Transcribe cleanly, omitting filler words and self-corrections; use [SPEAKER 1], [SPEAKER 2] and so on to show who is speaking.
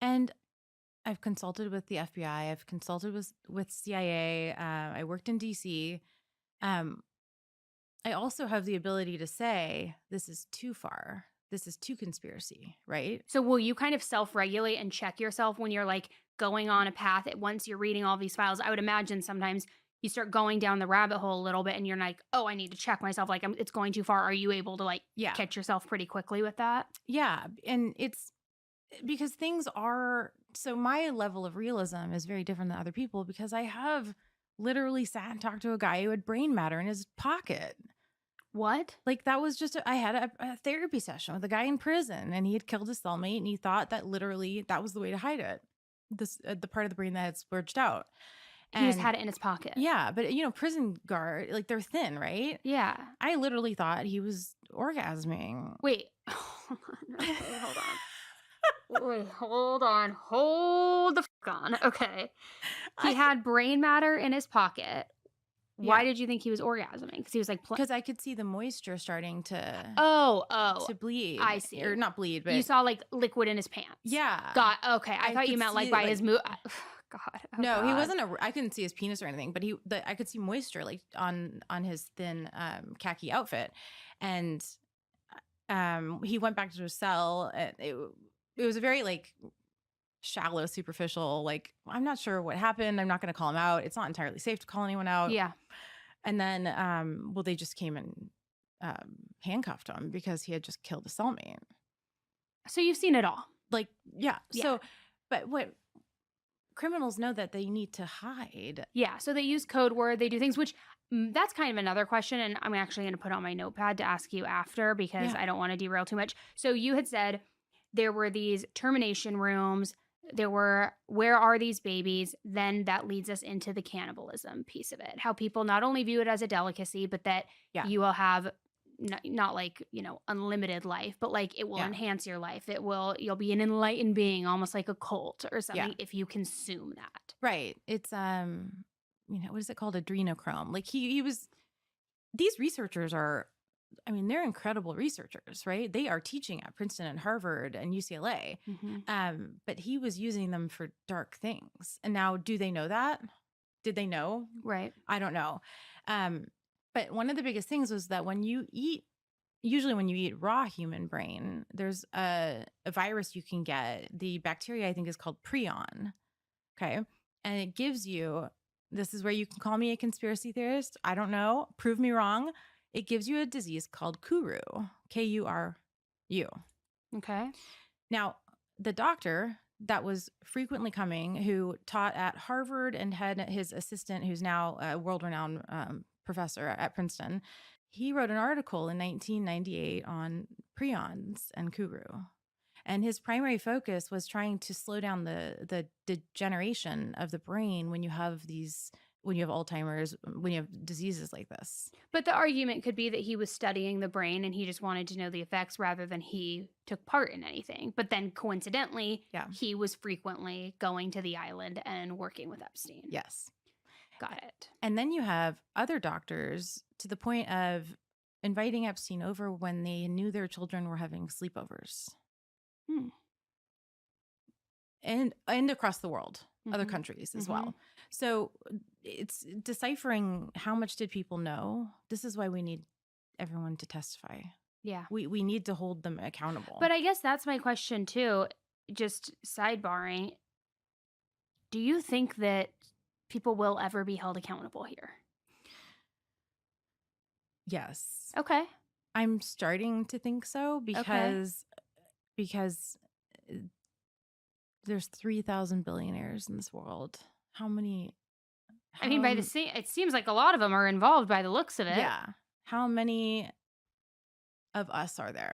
[SPEAKER 1] And I've consulted with the FBI. I've consulted with CIA. I worked in DC. I also have the ability to say, this is too far. This is too conspiracy, right?
[SPEAKER 2] So will you kind of self-regulate and check yourself when you're like going on a path once you're reading all these files? I would imagine sometimes you start going down the rabbit hole a little bit and you're like, oh, I need to check myself. Like it's going too far. Are you able to like
[SPEAKER 1] Yeah.
[SPEAKER 2] catch yourself pretty quickly with that?
[SPEAKER 1] Yeah. And it's because things are, so my level of realism is very different than other people because I have literally sat and talked to a guy who had brain matter in his pocket.
[SPEAKER 2] What?
[SPEAKER 1] Like that was just, I had a therapy session with a guy in prison and he had killed his cellmate and he thought that literally that was the way to hide it. The part of the brain that had splurged out.
[SPEAKER 2] He just had it in his pocket.
[SPEAKER 1] Yeah. But prison guard, like they're thin, right?
[SPEAKER 2] Yeah.
[SPEAKER 1] I literally thought he was orgasming.
[SPEAKER 2] Wait. Okay, hold on. Wait, hold on. Hold the f on. Okay. He had brain matter in his pocket. Why did you think he was orgasming? Because he was like...
[SPEAKER 1] Because I could see the moisture starting to...
[SPEAKER 2] To
[SPEAKER 1] bleed.
[SPEAKER 2] I see.
[SPEAKER 1] Or not bleed, but...
[SPEAKER 2] You saw like liquid in his pants.
[SPEAKER 1] Yeah.
[SPEAKER 2] Okay. I thought you meant like by his move. God. Oh
[SPEAKER 1] no,
[SPEAKER 2] God.
[SPEAKER 1] he wasn't I couldn't see his penis or anything, but I could see moisture like on his thin khaki outfit. And he went back to his cell. And it was a very like shallow, superficial, like, I'm not sure what happened. I'm not going to call him out. It's not entirely safe to call anyone out.
[SPEAKER 2] Yeah.
[SPEAKER 1] And then, they just came and handcuffed him because he had just killed a cellmate.
[SPEAKER 2] So you've seen it all.
[SPEAKER 1] Like, yeah. So, but what criminals know that they need to hide.
[SPEAKER 2] Yeah. So they use code word. They do things, which that's kind of another question. And I'm actually going to put on my notepad to ask you after because I don't want to derail too much. So you had said there were these termination rooms. There were, where are these babies? Then that leads us into the cannibalism piece of it. How people not only view it as a delicacy, but that you will have not like, unlimited life, but like it will enhance your life. You'll be an enlightened being, almost like a cult or something if you consume that.
[SPEAKER 1] Right. It's, what is it called? Adrenochrome. Like these researchers are, they're incredible researchers, right? They are teaching at Princeton and Harvard and UCLA. Mm-hmm. But he was using them for dark things. And now, do they know that? Did they know?
[SPEAKER 2] Right.
[SPEAKER 1] I don't know. But one of the biggest things was that usually when you eat raw human brain, there's a virus you can get. The bacteria, I think, is called prion. Okay. And it gives you, this is where you can call me a conspiracy theorist. I don't know. Prove me wrong. It gives you a disease called Kuru, Kuru.
[SPEAKER 2] Okay.
[SPEAKER 1] Now, the doctor that was frequently coming, who taught at Harvard and had his assistant, who's now a world-renowned professor at Princeton, he wrote an article in 1998 on prions and Kuru. And his primary focus was trying to slow down the degeneration of the brain when you have Alzheimer's, when you have diseases like this.
[SPEAKER 2] But the argument could be that he was studying the brain and he just wanted to know the effects rather than he took part in anything. But then coincidentally, he was frequently going to the island and working with Epstein.
[SPEAKER 1] Yes.
[SPEAKER 2] Got it.
[SPEAKER 1] And then you have other doctors to the point of inviting Epstein over when they knew their children were having sleepovers. And across the world, other countries as well. So it's deciphering how much did people know. This is why we need everyone to testify.
[SPEAKER 2] Yeah.
[SPEAKER 1] We need to hold them accountable.
[SPEAKER 2] But I guess that's my question too, just sidebarring. Do you think that people will ever be held accountable here?
[SPEAKER 1] Yes.
[SPEAKER 2] Okay.
[SPEAKER 1] I'm starting to think so because there's 3,000 billionaires in this world. How many?
[SPEAKER 2] It seems like a lot of them are involved by the looks of it.
[SPEAKER 1] Yeah. How many of us are there?